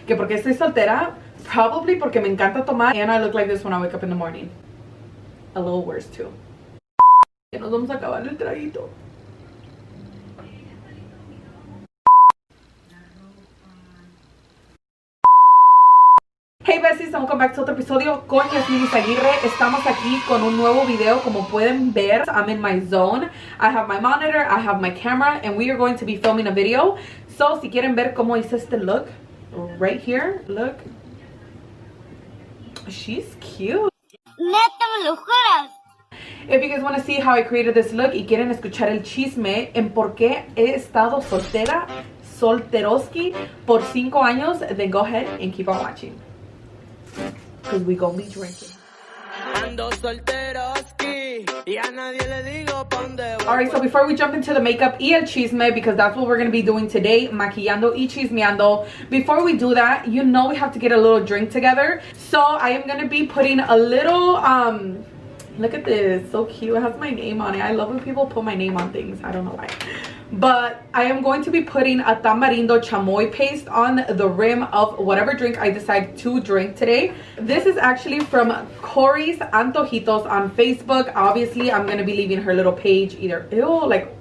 Que porque estoy soltera, probably porque me encanta tomar, and I look like this when I wake up in the morning. A little worse too. Ya nos vamos a acabar el traguito. Hey besties, welcome back to otro episodio con Jasmin Izaguirre. Estamos aquí con un nuevo video. Como pueden ver, I'm in my zone. I have my monitor, I have my camera, and we are going to be filming a video. So, si quieren ver cómo hice este look, right here, look. She's cute. Neta, me lo juras. If you guys want to see how I created this look y quieren escuchar el chisme en por qué he estado solteroski por 5 años, then go ahead and keep on watching. Because we gonna be drinking. Ando solteroski y a nadie le digo pa' dónde voy. Alright, so before we jump into the makeup y el chisme, because that's what we're going to be doing today, maquillando y chismeando, before we do that, you know we have to get a little drink together. So I am going to be putting a little, look at this, so cute. It has my name on it. I love when people put my name on things. I don't know why. But I am going to be putting a tamarindo chamoy paste on the rim of whatever drink I decide to drink today. This is actually from Corey's Antojitos on Facebook. Obviously, I'm going to be leaving her little page either. Ew, like,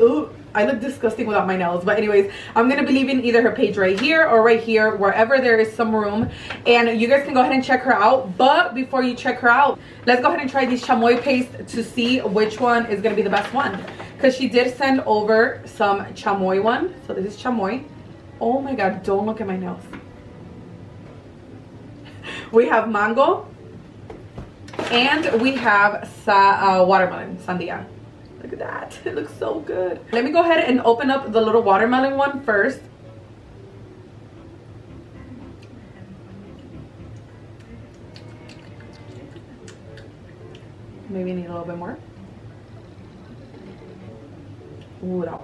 ooh, I look disgusting without my nails. But anyways, I'm going to be leaving either her page right here or right here, wherever there is some room. And you guys can go ahead and check her out. But before you check her out, let's go ahead and try these chamoy paste to see which one is going to be the best one. Because she did send over some chamoy one. So this is chamoy. Oh my god, don't look at my nails. We have mango. And we have watermelon, sandia. Look at that. It looks so good. Let me go ahead and open up the little watermelon one first. Maybe I need a little bit more. Ooh, that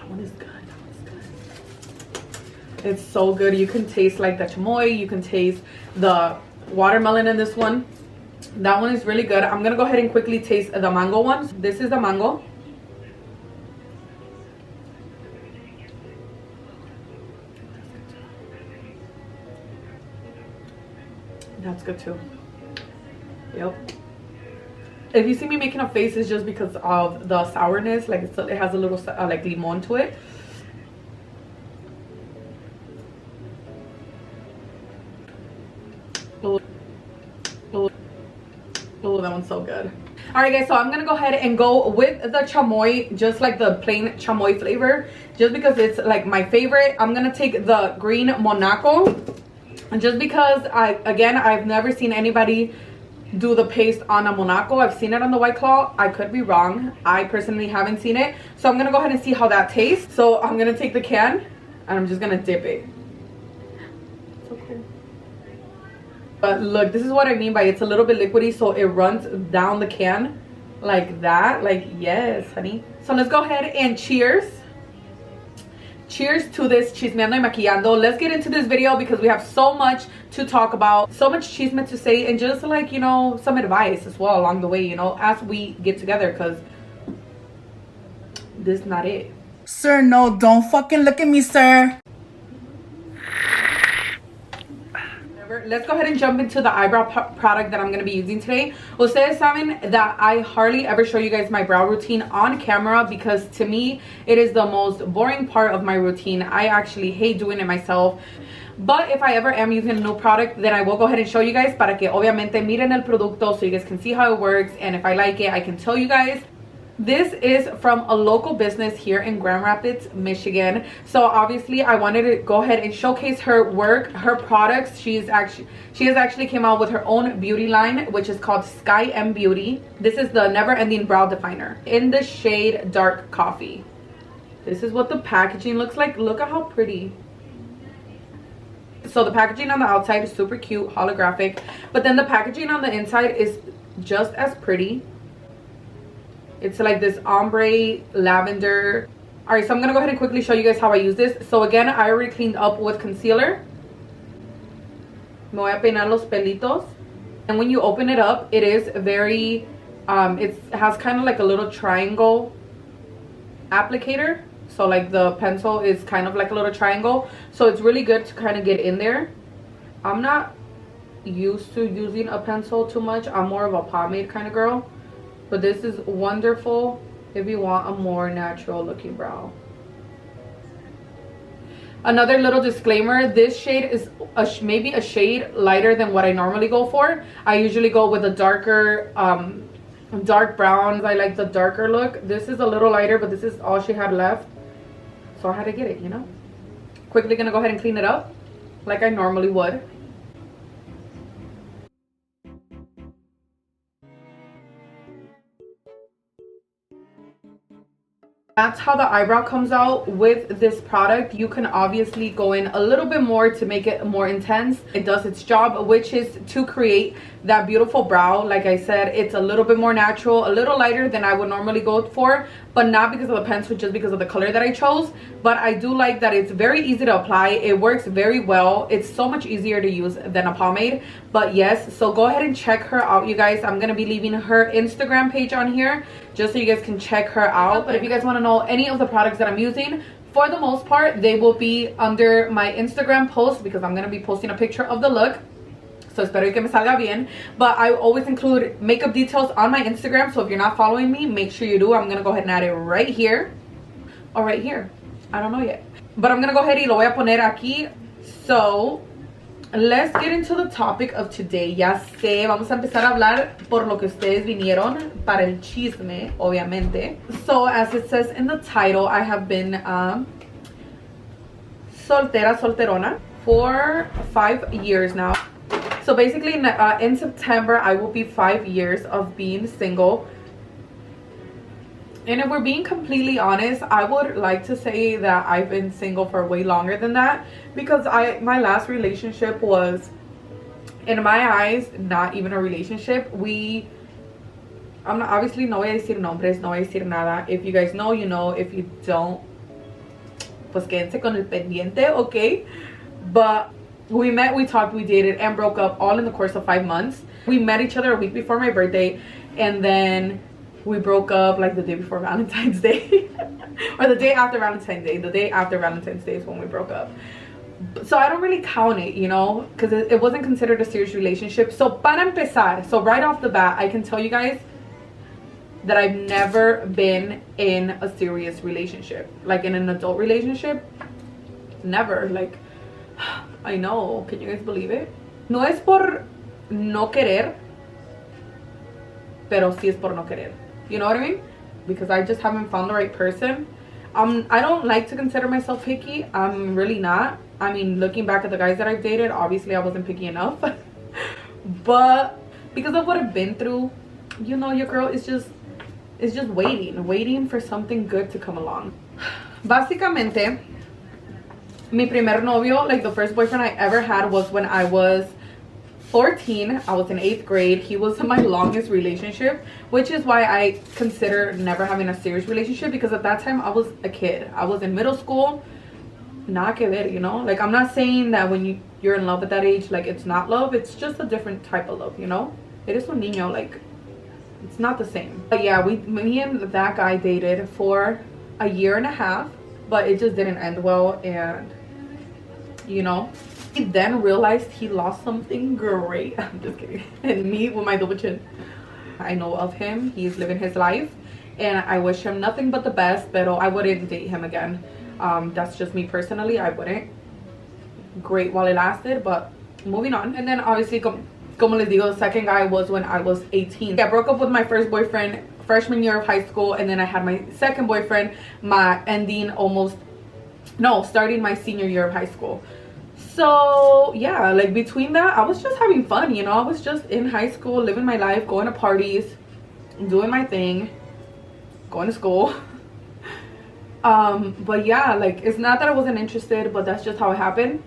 one is good. That one is good. It's so good. You can taste like the chamoy. You can taste the watermelon in this one. That one is really good. I'm gonna go ahead and quickly taste the mango one. This is the mango. That's good too. Yep. If you see me making a face, it's just because of the sourness. Like it has a little like limon to it. Oh, that one's so good. Alright guys, so I'm gonna go ahead and go with the chamoy, just like the plain chamoy flavor, just because it's like my favorite. I'm gonna take the green Monaco, just because I've never seen anybody do the paste on a Monaco. I've seen it on the White Claw. I could be wrong. I personally haven't seen it. So I'm gonna go ahead and see how that tastes. So I'm gonna take the can and I'm just gonna dip it. So cool. But look, this is what I mean by it's a little bit liquidy, so it runs down the can like that. Like, yes, honey. So let's go ahead and cheers. Cheers to this chismeando y maquillando. Let's get into this video because we have so much to talk about, so much chisme to say, and just like, you know, some advice as well along the way, you know, as we get together, because this is not it. Sir, no, don't fucking look at me, sir. Let's go ahead and jump into the eyebrow product that I'm going to be using today. Ustedes saben that I hardly ever show you guys my brow routine on camera because to me, it is the most boring part of my routine. I actually hate doing it myself. But if I ever am using a new product, then I will go ahead and show you guys para que obviamente miren el producto so you guys can see how it works. And if I like it, I can tell you guys. This is from a local business here in Grand Rapids, Michigan. So obviously I wanted to go ahead and showcase her work, her products. She has actually came out with her own beauty line, which is called Sky M Beauty. This is the Never Ending Brow Definer in the shade Dark Coffee. This is what the packaging looks like. Look at how pretty. So the packaging on the outside is super cute, holographic, but then the packaging on the inside is just as pretty. It's like this ombre lavender. All right, so I'm gonna go ahead and quickly show you guys how I use this. So again, I already cleaned up with concealer. Me voy a peinar los pelitos. And when you open it up, it is very it has kind of like a little triangle applicator. So like the pencil is kind of like a little triangle, so it's really good to kind of get in there. I'm not used to using a pencil too much. I'm more of a pomade kind of girl, but this is wonderful if you want a more natural looking brow. Another little disclaimer, this shade is maybe a shade lighter than what I normally go for. I usually go with a darker dark brown. I like the darker look. This is a little lighter, but this is all she had left, so I had to get it, you know. Quickly gonna go ahead and clean it up like I normally would. That's how the eyebrow comes out with this product. You can obviously go in a little bit more to make it more intense. It does its job, which is to create that beautiful brow. Like I said, it's a little bit more natural, a little lighter than I would normally go for, but not because of the pencil, just because of the color that I chose. But I do like that it's very easy to apply. It works very well. It's so much easier to use than a pomade. But yes, so go ahead and check her out, you guys. I'm gonna be leaving her Instagram page on here just so you guys can check her out. But if you guys want to know any of the products that I'm using, for the most part they will be under my Instagram post, because I'm going to be posting a picture of the look. So espero que me salga bien. But I always include makeup details on my Instagram, so if you're not following me, make sure you do. I'm going to go ahead and add it right here or right here, I don't know yet, but I'm going to go ahead y lo voy a poner aquí. So let's get into the topic of today. Ya sé, vamos a empezar a hablar por lo que ustedes vinieron, para el chisme, obviamente. So as it says in the title, I have been solterona for 5 years now. So basically in September I will be 5 years of being single. And if we're being completely honest, I would like to say that I've been single for way longer than that, because my last relationship was, in my eyes, not even a relationship. I'm not, obviously no voy a decir nombres, no voy a decir nada. If you guys know, you know. If you don't, pues quédense con el pendiente, okay? But we met, we talked, we dated, and broke up all in the course of 5 months. We met each other a week before my birthday, and then we broke up like the day before Valentine's Day or the day after Valentine's Day. The day after Valentine's Day is when we broke up. So I don't really count it, you know, because it wasn't considered a serious relationship. So para empezar, so right off the bat, I can tell you guys that I've never been in a serious relationship, like in an adult relationship. Never. Like, I know, can you guys believe it? No es por no querer, pero sí es por no querer. You know what I mean? Because I just haven't found the right person. I don't like to consider myself picky. I'm really not. I mean, looking back at the guys that I've dated, obviously I wasn't picky enough. But because of what I've been through, you know, your girl is just waiting for something good to come along. Básicamente, mi primer novio, like the first boyfriend I ever had, was when I was 14. I was in 8th grade. He was my longest relationship, which is why I consider never having a serious relationship, because at that time I was a kid. I was in middle school. Nada que ver, you know? Like, I'm not saying that when you're in love at that age, like, it's not love. It's just a different type of love, you know? Eres un niño, like, it's not the same. But yeah, me and that guy dated for a 1.5 years, but it just didn't end well, and you know, he then realized he lost something great. I'm just kidding. And me with my double chin. I know of him. He's living his life, and I wish him nothing but the best, but I wouldn't date him again. That's just me personally. I wouldn't. Great while it lasted, but moving on. And then obviously, como les digo, the second guy was when I was 18. I broke up with my first boyfriend freshman year of high school, and then I had my second boyfriend starting my senior year of high school. So yeah, like between that, I was just having fun, you know. I was just in high school, living my life, going to parties, doing my thing, going to school. But yeah, like, it's not that I wasn't interested, but that's just how it happened.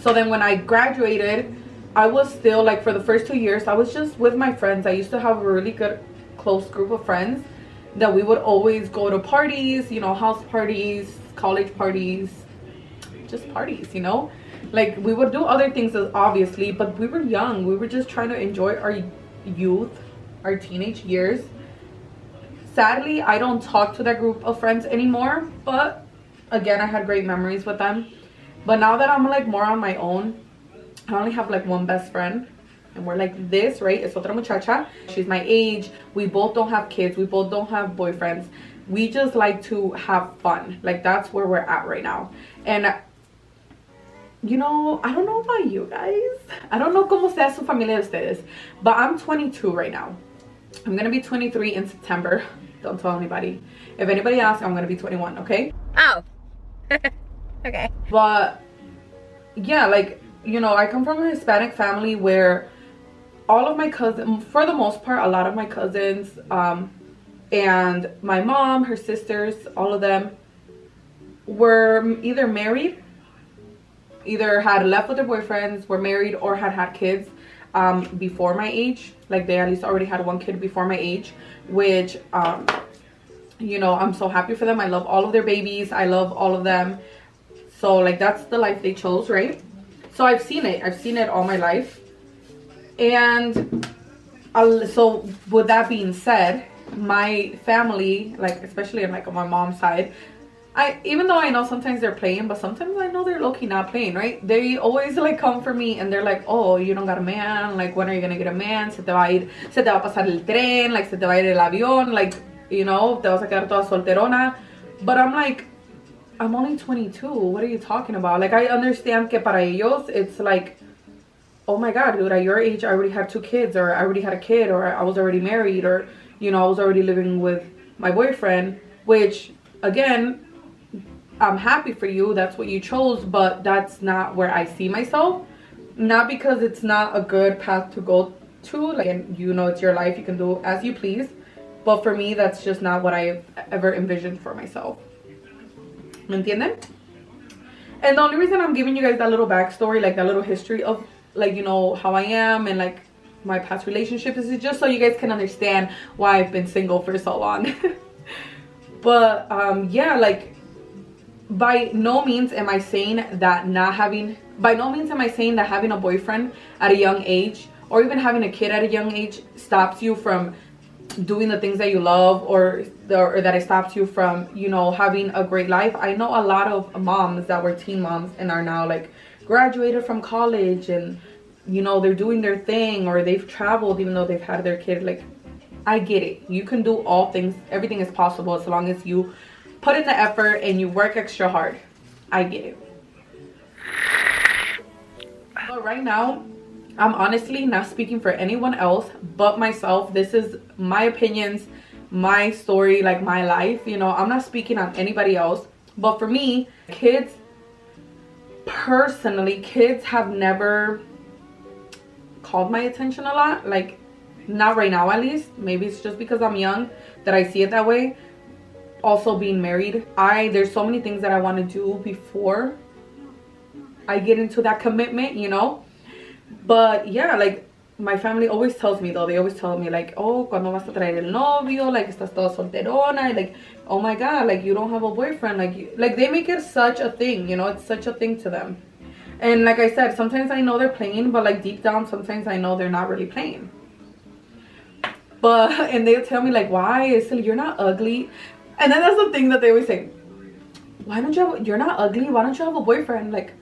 So then when I graduated, I was still, like, for the first 2 years, I was just with my friends. I used to have a really good close group of friends that we would always go to parties, you know, house parties, college parties, just parties, you know. Like, we would do other things, obviously, but we were young. We were just trying to enjoy our youth, our teenage years. Sadly, I don't talk to that group of friends anymore, but Again, I had great memories with them. But now that I'm like more on my own, I only have like one best friend. And we're like this, right? Es otra muchacha. She's my age. We both don't have kids. We both don't have boyfriends. We just like to have fun. Like, that's where we're at right now. And you know, I don't know about you guys. I don't know cómo sea su familia de ustedes. But I'm 22 right now. I'm gonna be 23 in September. Don't tell anybody. If anybody asks, I'm gonna be 21, okay? Oh. Okay. But yeah, like, you know, I come from a Hispanic family where all of my cousins, for the most part, a lot of my cousins, and my mom, her sisters, all of them were either married, either had left with their boyfriends, were married, or had kids before my age. Like, they at least already had one kid before my age, which, you know, I'm so happy for them. I love all of their babies. I love all of them. So, like, that's the life they chose, right? So I've seen it. I've seen it all my life. And so with that being said, my family, like, especially on like on my mom's side, even though I know sometimes they're playing, but sometimes I know they're low-key not playing, right? They always like come for me and they're like, oh, you don't got a man, like, when are you gonna get a man? Se te va a pasar el tren, like, se te va a ir el avión, like, you know, te vas a quedar toda solterona. But I'm like, I'm only 22, what are you talking about? Like, I understand que para ellos it's like, oh my god, dude, at your age I already had 2 kids, or I already had a kid, or I was already married, or, you know, I was already living with my boyfriend. Which, again, I'm happy for you, that's what you chose, but that's not where I see myself. Not because it's not a good path to go to, like, and you know, it's your life, you can do as you please, but for me, that's just not what I've ever envisioned for myself. ¿Me entienden? And the only reason I'm giving you guys that little backstory, like that little history of, like, you know, how I am and like my past relationships, is just so you guys can understand why I've been single for so long. But yeah, like, by no means am I saying that having a boyfriend at a young age, or even having a kid at a young age, stops you from doing the things that you love, or that it stops you from, you know, having a great life. I know a lot of moms that were teen moms and are now like graduated from college, and, you know, they're doing their thing, or they've traveled even though they've had their kid. Like, I get it. You can do all things. Everything is possible as long as you put in the effort and you work extra hard. I get it. But right now, I'm honestly not speaking for anyone else but myself. This is my opinions, my story, like my life. You know, I'm not speaking on anybody else. But for me, kids, personally, kids have never called my attention a lot. Like, not right now at least. Maybe it's just because I'm young that I see it that way. Also, being married, there's so many things that I want to do before I get into that commitment, you know. But yeah, like, my family always tells me, though, they always tell me, like, oh, cuando vas a traer el novio, like, estás toda solterona, like, oh my god, like, you don't have a boyfriend, like they make it such a thing, you know. It's such a thing to them. And like I said, sometimes I know they're playing, but like deep down, sometimes I know they're not really playing. But, and they'll tell me, like, why? Silly, you're not ugly. And then that's the thing that they always say, why don't you you're not ugly, why don't you have a boyfriend? Like,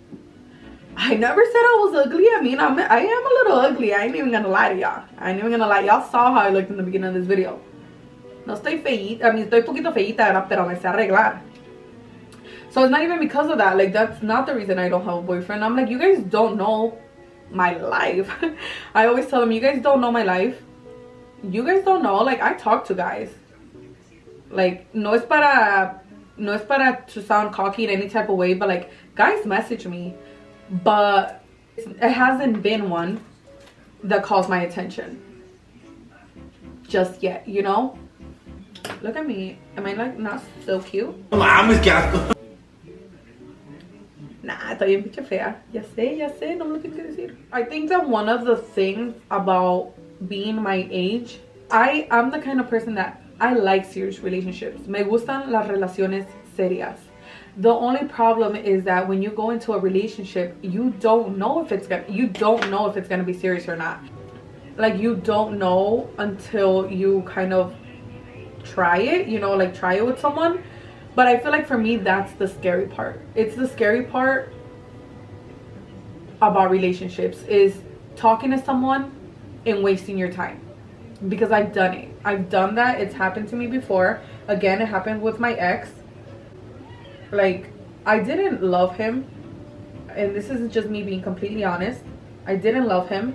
I never said I was ugly. I mean, I am a little ugly. I ain't even gonna lie to y'all. I ain't even gonna lie. Y'all saw how I looked in the beginning of this video. No estoy feíta. I mean, estoy poquito feíta, pero me sé arreglar. So it's not even because of that. Like, that's not the reason I don't have a boyfriend. I'm like, you guys don't know my life. I always tell them, you guys don't know my life. You guys don't know. Like, I talk to guys. Like, no es para to sound cocky in any type of way, but like, guys message me. But it hasn't been one that calls my attention just yet, you know. Look at me. Am I like not so cute? Nah, estoy bien pinche fea. Ya sé, no me lo tengo que decir. I think that one of the things about being my age, I'm the kind of person that I like serious relationships. Me gustan las relaciones serias. The only problem is that when you go into a relationship, you don't know if it's gonna be serious or not. Like, you don't know until you kind of try it, you know, like try it with someone. But I feel like for me, that's the scary part. It's the scary part about relationships, is talking to someone and wasting your time. Because I've done it. I've done that. It's happened to me before. Again, it happened with my ex. Like, I didn't love him. And this isn't just me being completely honest. I didn't love him.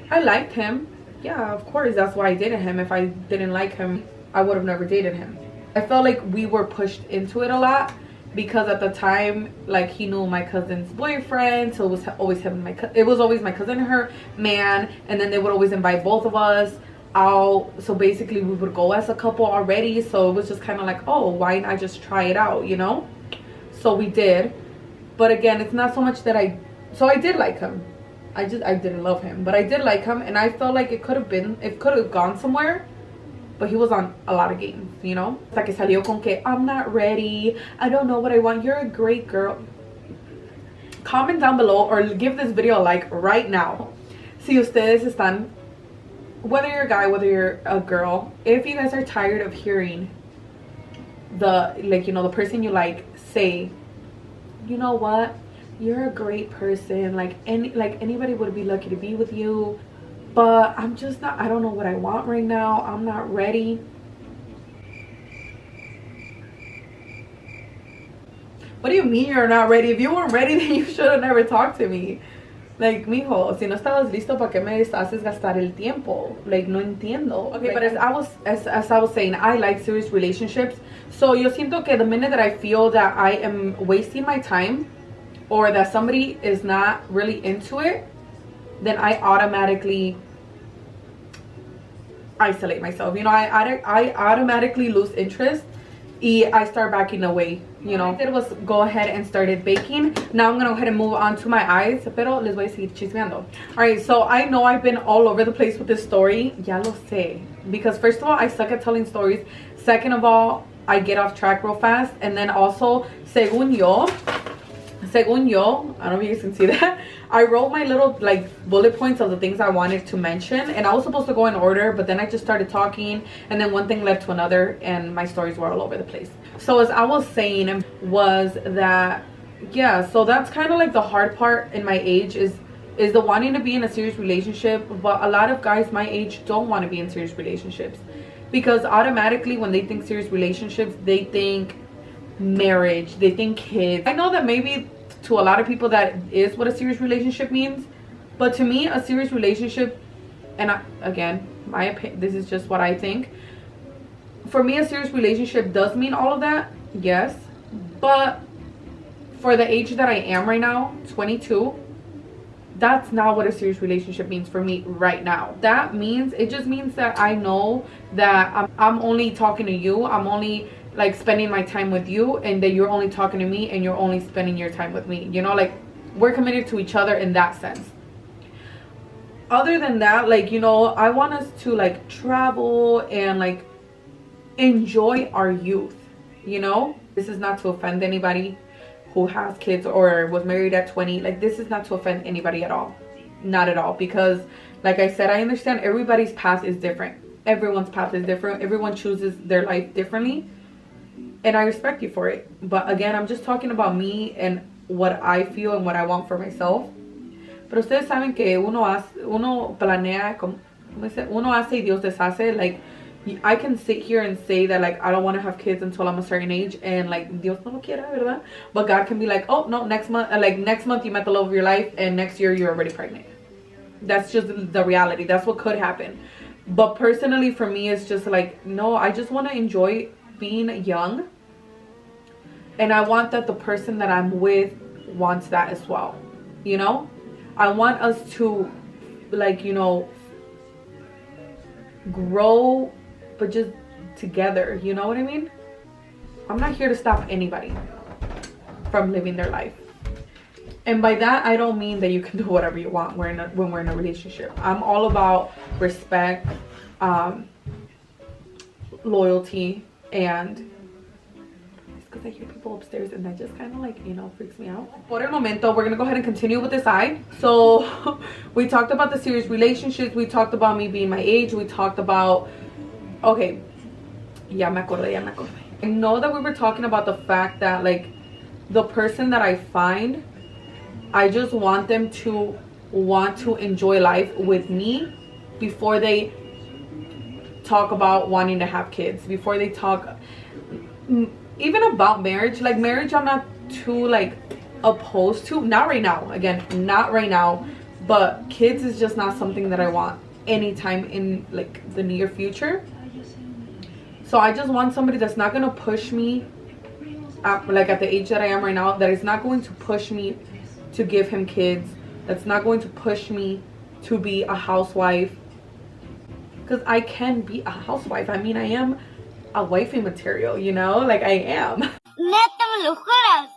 I liked him. Yeah, of course, that's why I dated him. If I didn't like him, I would have never dated him. I felt like we were pushed into it a lot. Because at the time, like, he knew my cousin's boyfriend, so it was always him and it was always my cousin and her man, and then they would always invite both of us out. So basically we would go as a couple already, so it was just kind of like, oh, why not just try it out, you know? So we did. But again, it's not so much that I did like him. I didn't love him, but I did like him, and I felt like it could have gone somewhere. But he was on a lot of games, you know? It's like que salió con que I'm not ready, I don't know what I want. You're a great girl. Comment down below or give this video a like right now. Si ustedes están, whether you're a guy, whether you're a girl, if you guys are tired of hearing the, like, you know, the person you like say, you know what? You're a great person. Like anybody would be lucky to be with you. But I'm just not, I don't know what I want right now. I'm not ready. What do you mean you're not ready? If you weren't ready, then you should have never talked to me. Like, mijo, si no estabas listo, ¿para qué me haces gastar el tiempo? Like, no entiendo. Okay, but as I was saying, I like serious relationships. So yo siento que the minute that I feel that I am wasting my time or that somebody is not really into it, then I automatically isolate myself. You know, I automatically lose interest and I start backing away. You know, what I did was go ahead and started baking. Now I'm gonna go ahead and move on to my eyes, pero les voy a seguir chismeando. Alright, so I know I've been all over the place with this story. Ya lo sé. Because first of all, I suck at telling stories. Second of all, I get off track real fast. And then also, según yo, I don't know if you guys can see that, I wrote my little like bullet points of the things I wanted to mention, and I was supposed to go in order, but then I just started talking, and then one thing led to another, and my stories were all over the place. So as I was saying was that, yeah, so that's kind of like the hard part in my age is the wanting to be in a serious relationship. But a lot of guys my age don't want to be in serious relationships, because automatically when they think serious relationships, they think marriage, they think kids. I know that maybe to a lot of people that is what a serious relationship means, but to me a serious relationship, and again, my opinion, this is just what I think, for me a serious relationship does mean all of that, yes, but for the age that I am right now, 22, that's not what a serious relationship means for me right now. That means, it just means that I know that I'm only talking to you, I'm only like spending my time with you, and that you're only talking to me and you're only spending your time with me, you know, like we're committed to each other in that sense. Other than that, like, you know, I want us to like travel and like enjoy our youth, you know. This is not to offend anybody who has kids or was married at 20. Like, this is not to offend anybody at all, not at all, because like I said, I understand everybody's path is different. Everyone's path is different. Everyone chooses their life differently, and I respect you for it. But again, I'm just talking about me and what I feel and what I want for myself. Pero ustedes saben que uno planea, uno hace y Dios deshace. Like, I can sit here and say that like I don't want to have kids until I'm a certain age, and like Dios no lo quiera, ¿verdad? But God can be like, oh no, next month, like next month you met the love of your life, and next year you're already pregnant. That's just the reality. That's what could happen. But personally for me, it's just like, no, I just want to enjoy being young, and I want that the person that I'm with wants that as well, you know. I want us to, like, you know, grow, but just together, you know what I mean? I'm not here to stop anybody from living their life. And by that, I don't mean that you can do whatever you want when we're in a relationship. I'm all about respect, loyalty, and because I hear people upstairs and that just kind of like, you know, freaks me out. Por el momento, we're gonna go ahead and continue with this eye. So we talked about the serious relationships, we talked about me being my age, we talked about, okay, ya me acordé. I know that we were talking about the fact that like the person that I find, I just want them to want to enjoy life with me before they talk about wanting to have kids, before they talk even about marriage. Like marriage I'm not too like opposed to, not right now, again, not right now, but kids is just not something that I want anytime in like the near future. So I just want somebody that's not gonna push me like at the age that I am right now, that is not going to push me to give him kids, that's not going to push me to be a housewife, because I can be a housewife. I mean, I am a wifey material, you know, like I am. Neta, me lo juras.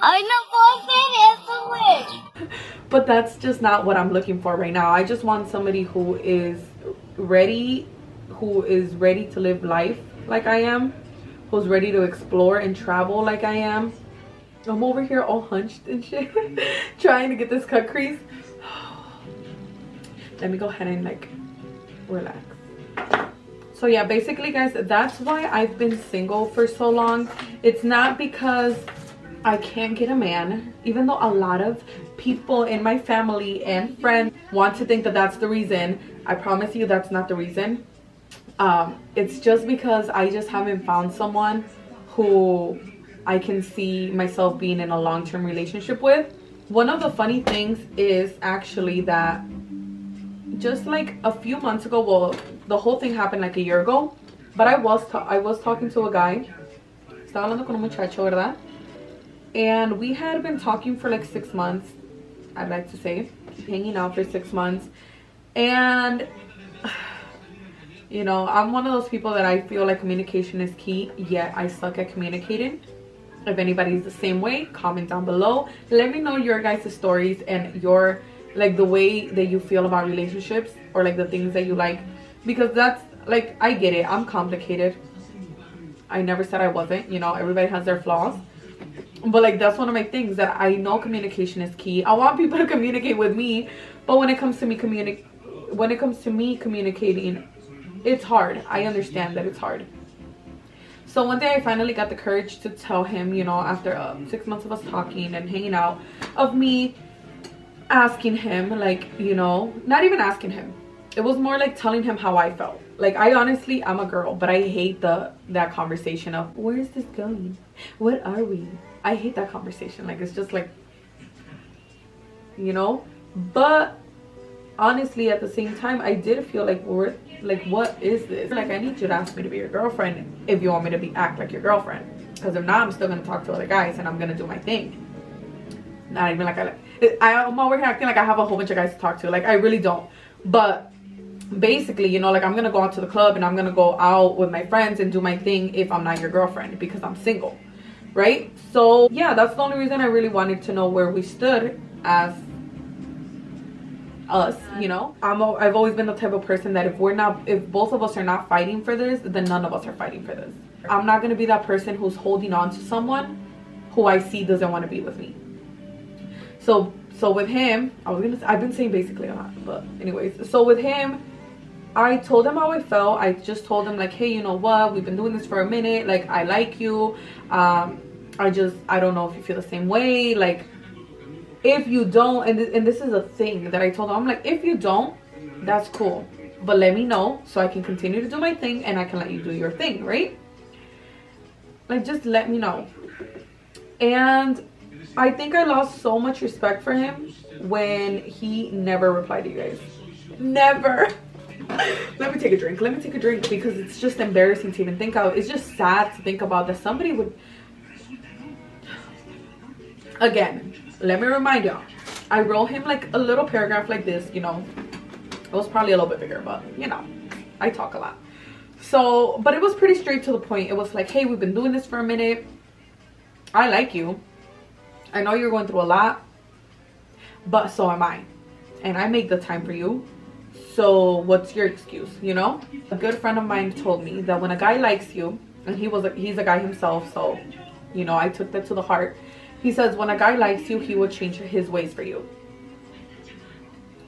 Ay, no puedo hacer eso, güey. But that's just not what I'm looking for right now. I just want somebody who is ready to live life like I am, who's ready to explore and travel like I am. I'm over here all hunched and shit trying to get this cut crease. Let me go ahead and like relax. So yeah, basically guys, that's why I've been single for so long. It's not because I can't get a man, even though a lot of people in my family and friends want to think that that's the reason. I promise you that's not the reason. It's just because I just haven't found someone who I can see myself being in a long-term relationship with. One of the funny things is actually that just like a few months ago, well, the whole thing happened like a year ago, but I was talking to a guy. Estaba hablando con un muchacho, ¿verdad? And we had been talking for like 6 months, I'd like to say, hanging out for 6 months. And you know, I'm one of those people that I feel like communication is key, yet I suck at communicating. If anybody's the same way, comment down below. Let me know your guys' stories and your like the way that you feel about relationships, or like the things that you like, because that's like, I get it, I'm complicated. I never said I wasn't, you know, everybody has their flaws, but like that's one of my things, that I know communication is key. I want people to communicate with me, but when it comes to me communicating, it's hard. I understand that it's hard. So one day I finally got the courage to tell him, you know, after 6 months of us talking and hanging out, of me asking him, like, you know, not even asking him, it was more like telling him how I felt. Like, I honestly, I'm a girl, but I hate that conversation of, where is this going? What are we? I hate that conversation. Like, it's just like, you know, but honestly, at the same time, I did feel like, we're like, what is this? Like, I need you to ask me to be your girlfriend if you want me to act like your girlfriend, because if not, I'm still gonna talk to other guys and I'm gonna do my thing. Not even like I'm over here acting like I have a whole bunch of guys to talk to. Like, I really don't. But basically, you know, like, I'm gonna go out to the club and I'm gonna go out with my friends and do my thing if I'm not your girlfriend, because I'm single, right? So yeah, that's the only reason I really wanted to know where we stood as us, you know. I've always been the type of person that if both of us are not fighting for this, then none of us are fighting for this. I'm not gonna be that person who's holding on to someone who I see doesn't want to be with me. So with him, I've been saying basically a lot, but anyways, so with him, I told him how I felt. I just told him like, hey, you know what, we've been doing this for a minute, like, I like you, I don't know if you feel the same way. Like, if you don't, and this is a thing that I told him, I'm like, if you don't, that's cool, but let me know so I can continue to do my thing and I can let you do your thing, right? Like, just let me know. And I think I lost so much respect for him when he never replied to you guys. Never. Let me take a drink, because it's just embarrassing to even think of. It's just sad to think about that somebody would. Again, let me remind y'all, I wrote him like a little paragraph like this, you know. It was probably a little bit bigger, but you know, I talk a lot. So, but it was pretty straight to the point. It was like, hey, we've been doing this for a minute, I like you, I know you're going through a lot, but so am I, and I make the time for you, so what's your excuse, you know? A good friend of mine told me that when a guy likes you, and he's a guy himself, so you know, I took that to the heart. He says when a guy likes you, he will change his ways for you,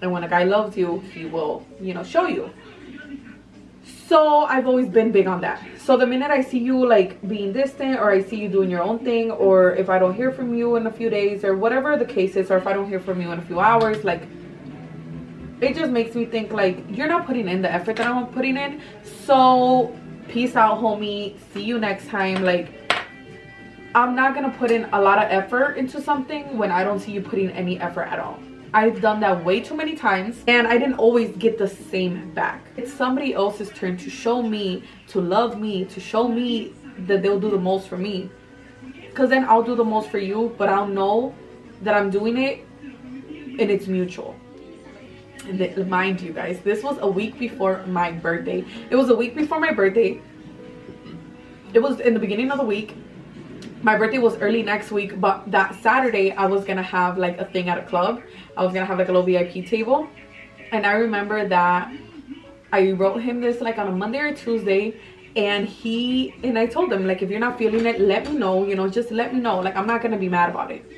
and when a guy loves you, he will, you know, show you. So I've always been big on that. So the minute I see you like being distant, or I see you doing your own thing, or if I don't hear from you in a few days, or whatever the case is, or if I don't hear from you in a few hours, like, it just makes me think like you're not putting in the effort that I'm putting in. So peace out, homie. See you next time. Like, I'm not gonna put in a lot of effort into something when I don't see you putting any effort at all. I've done that way too many times, and I didn't always get the same back. It's somebody else's turn to show me, to love me, to show me that they'll do the most for me. Because then I'll do the most for you, but I'll know that I'm doing it and it's mutual. And mind you guys, this was a week before my birthday. It was a week before my birthday. It was in the beginning of the week. My birthday was early next week, but that Saturday I was gonna have like a thing at a club. I was gonna have like a little VIP table. And I remember that I wrote him this like on a Monday or Tuesday, and I told him like, if you're not feeling it, let me know, you know, just let me know. Like, I'm not gonna be mad about it.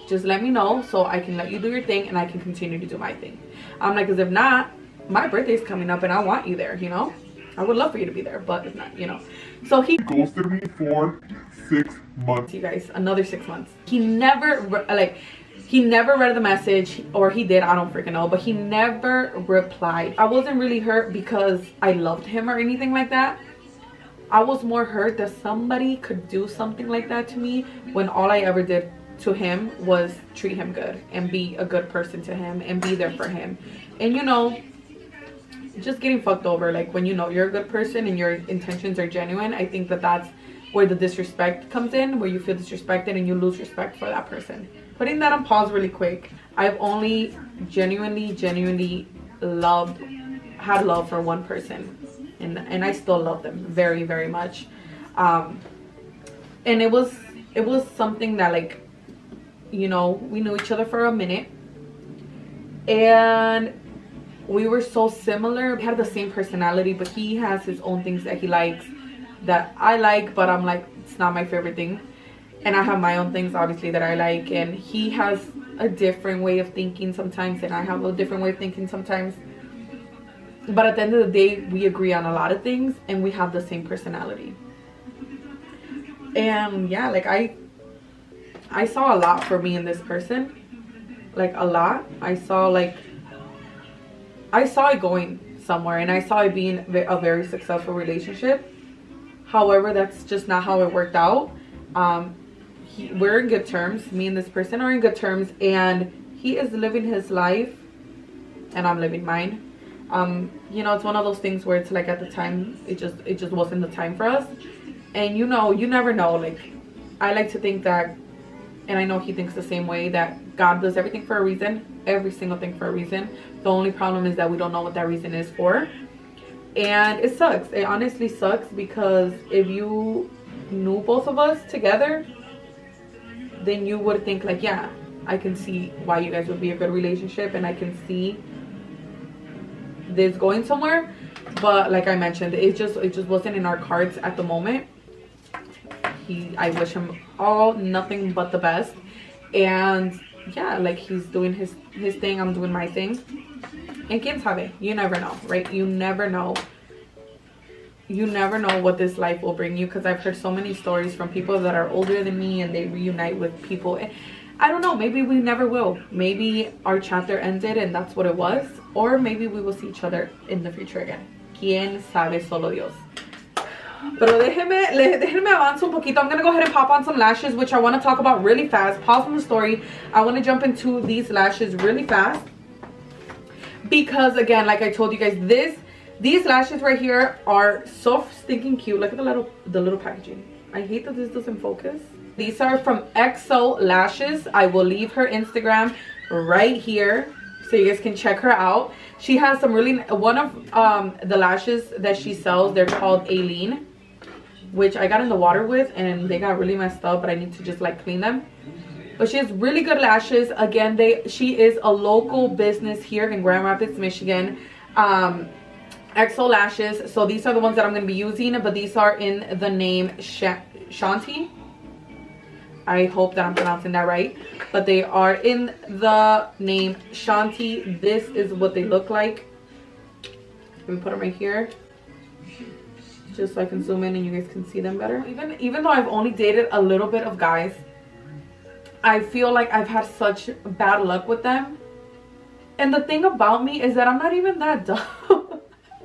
Just let me know so I can let you do your thing and I can continue to do my thing. I'm like, because if not, my birthday's coming up and I want you there, you know. I would love for you to be there, but if not, you know. So he ghosted me for 6 months. You guys, another 6 months. He never read the message, or he did, I don't freaking know, but he never replied. I wasn't really hurt because I loved him or anything like that. I was more hurt that somebody could do something like that to me when all I ever did to him was treat him good and be a good person to him and be there for him. And you know, just getting fucked over, like when you know you're a good person and your intentions are genuine, I think that that's where the disrespect comes in, where you feel disrespected and you lose respect for that person. Putting that on pause really quick, I've only genuinely had love for one person, and I still love them very, very much. And it was something that, like, you know, we knew each other for a minute and we were so similar. We had the same personality, but he has his own things that he likes that I like, but I'm like, it's not my favorite thing. And I have my own things, obviously, that I like, and he has a different way of thinking sometimes, and I have a different way of thinking sometimes. But at the end of the day, we agree on a lot of things and we have the same personality. And yeah, like I saw a lot for me in this person, like a lot. I saw it going somewhere, and I saw it being a very successful relationship. However, that's just not how it worked out. We're in good terms. Me and this person are in good terms, and he is living his life and I'm living mine. You know, it's one of those things where it's like, at the time it just wasn't the time for us. And you know, you never know. Like, I like to think that, and I know he thinks the same way, that God does everything for a reason, every single thing for a reason. The only problem is that we don't know what that reason is for. And it sucks. It honestly sucks, because if you knew both of us together, then you would think like, yeah, I can see why you guys would be a good relationship, and I can see this going somewhere. But like I mentioned, it just wasn't in our cards at the moment. I wish him nothing but the best, and yeah, like, he's doing his thing, I'm doing my thing. And quién sabe, you never know, right? You never know what this life will bring you, because I've heard so many stories from people that are older than me and they reunite with people. And I don't know, maybe we never will. Maybe our chapter ended and that's what it was, or maybe we will see each other in the future again. Quién sabe, solo Dios. Pero déjenme avanzar un poquito. I'm going to go ahead and pop on some lashes, which I want to talk about really fast. Pause on the story. I want to jump into these lashes really fast. Because, again, like I told you guys, these lashes right here are so stinking cute. Look at the little packaging. I hate that this doesn't focus. These are from EXO Lashes. I will leave her Instagram right here so you guys can check her out. She has some really, one of the lashes that she sells, they're called Aileen, which I got in the water with and they got really messed up, but I need to just like clean them. But she has really good lashes. Again, she is a local business here in Grand Rapids, Michigan. EXO Lashes. So these are the ones that I'm going to be using, but these are in the name Shanti. I hope that I'm pronouncing that right, but they are in the name Shanti. This is what they look like. Let me put them right here. just so I can zoom in and you guys can see them better. Even though I've only dated a little bit of guys, I feel like I've had such bad luck with them. And the thing about me is that I'm not even that dumb.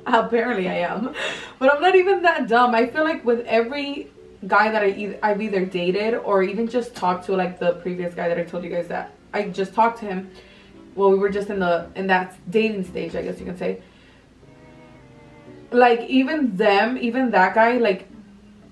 Apparently I am, but I'm not even that dumb. I feel like with every guy that I've either dated or even just talked to, like the previous guy that I told you guys that I just talked to him. Well, we were just in that dating stage, I guess you can say. Like even that guy, like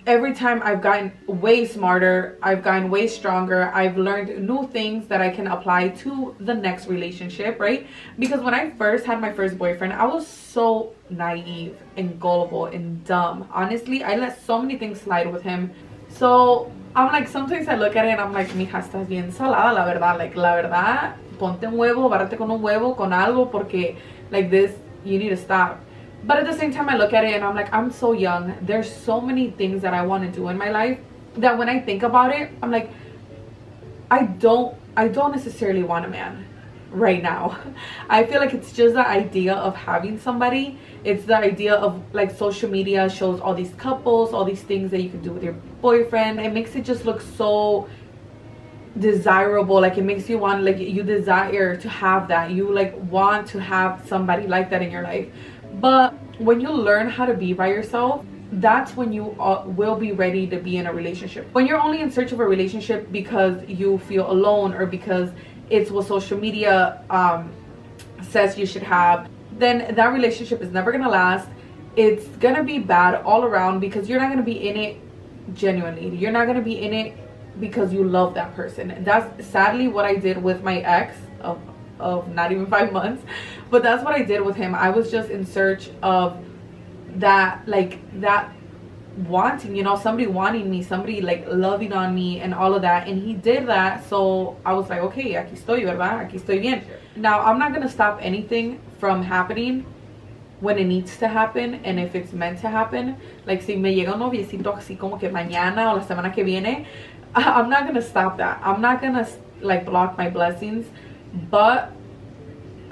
every time I've gotten way smarter, I've gotten way stronger, I've learned new things that I can apply to the next relationship, right? Because when I first had my first boyfriend, I was so naive and gullible and dumb. Honestly, I let so many things slide with him. So I'm like, sometimes I look at it and I'm like, mija, estás bien salada, la verdad. Like, la verdad, ponte un huevo, bárrate con un huevo, con algo, porque like this, you need to stop. But at the same time, I look at it and I'm like, I'm so young. There's so many things that I want to do in my life that when I think about it, I'm like, I don't necessarily want a man right now. I feel like it's just the idea of having somebody. It's the idea of like social media shows all these couples, all these things that you can do with your boyfriend. It makes it just look so desirable. Like it makes you want, like you desire to have that. You like want to have somebody like that in your life. But when you learn how to be by yourself, that's when you will be ready to be in a relationship. When you're only in search of a relationship because you feel alone or because it's what social media says you should have, then that relationship is never gonna last. It's gonna be bad all around because you're not gonna be in it genuinely. You're not gonna be in it because you love that person. And that's sadly what I did with my ex of not even 5 months, but that's what I did with him. I was just in search of that, like that wanting, you know, somebody wanting me, somebody like loving on me and all of that, and he did that. So I was like, okay, aquí estoy, verdad, aquí estoy bien. Now I'm not gonna stop anything from happening when it needs to happen and if it's meant to happen. Like si me llega un noviecito así como que mañana o la semana que viene, I'm not gonna stop that. I'm not gonna like block my blessings, but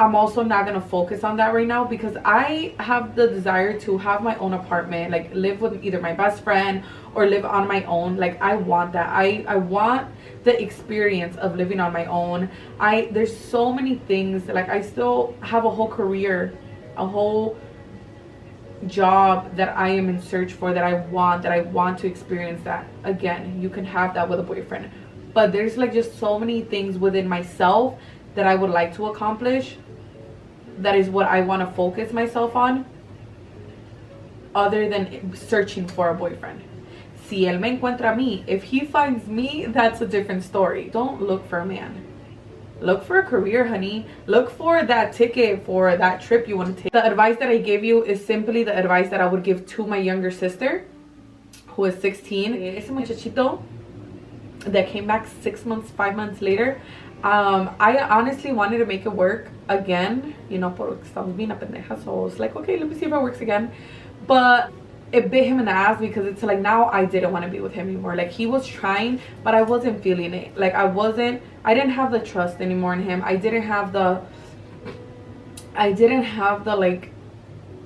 I'm also not gonna focus on that right now because I have the desire to have my own apartment, like live with either my best friend or live on my own. Like I want that. I want the experience of living on my own. There's so many things, like I still have a whole career, a whole job that I am in search for, that I want to experience that. Again, you can have that with a boyfriend, but there's like just so many things within myself that I would like to accomplish. That is what I want to focus myself on, other than searching for a boyfriend. Si él me encuentra a mí, if he finds me, that's a different story. Don't look for a man. Look for a career, honey. Look for that ticket for that trip you want to take. The advice that I gave you is simply the advice that I would give to my younger sister, who is 16. Ese muchachito that came back 6 months, 5 months later, I honestly wanted to make it work again, you know, porque estamos bien a pendeja. So I was like, okay, let me see if it works again. But it bit him in the ass because it's like now I didn't want to be with him anymore. Like he was trying, but I wasn't feeling it. Like I didn't have the trust anymore in him. I didn't have the like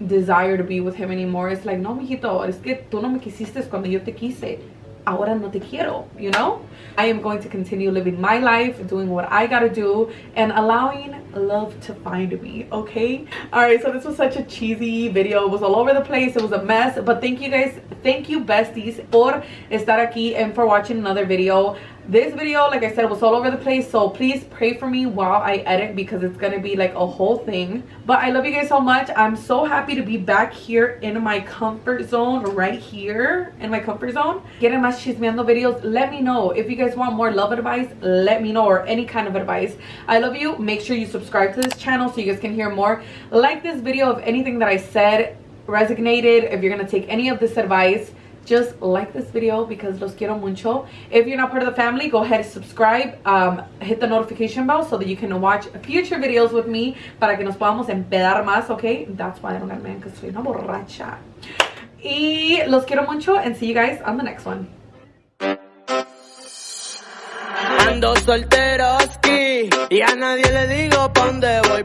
desire to be with him anymore. It's like, no, mijito, es que tú no me quisiste cuando yo te quise. Ahora no te quiero, you know? I am going to continue living my life, doing what I gotta do, and allowing love to find me, okay? Alright, so this was such a cheesy video. It was all over the place. It was a mess. But thank you guys, thank you besties por estar aquí and for watching another video. This video, like I said, was all over the place, so please pray for me while I edit because it's gonna be like a whole thing. But I love you guys so much. I'm so happy to be back here in my comfort zone, right here in my comfort zone, getting más chismeando videos. Let me know if you guys want more love advice. Let me know, or any kind of advice. I love you. Make sure you subscribe to this channel so you guys can hear more. Like this video if anything that I said resonated. If you're gonna take any of this advice, just like this video because los quiero mucho. If you're not part of the family, go ahead and subscribe. Hit the notification bell so that you can watch future videos with me para que nos podamos empedar más, okay? That's why I don't got a man, because soy una borracha. Y los quiero mucho, and see you guys on the next one. Ando solteroski y a nadie le digo pa' dónde voy.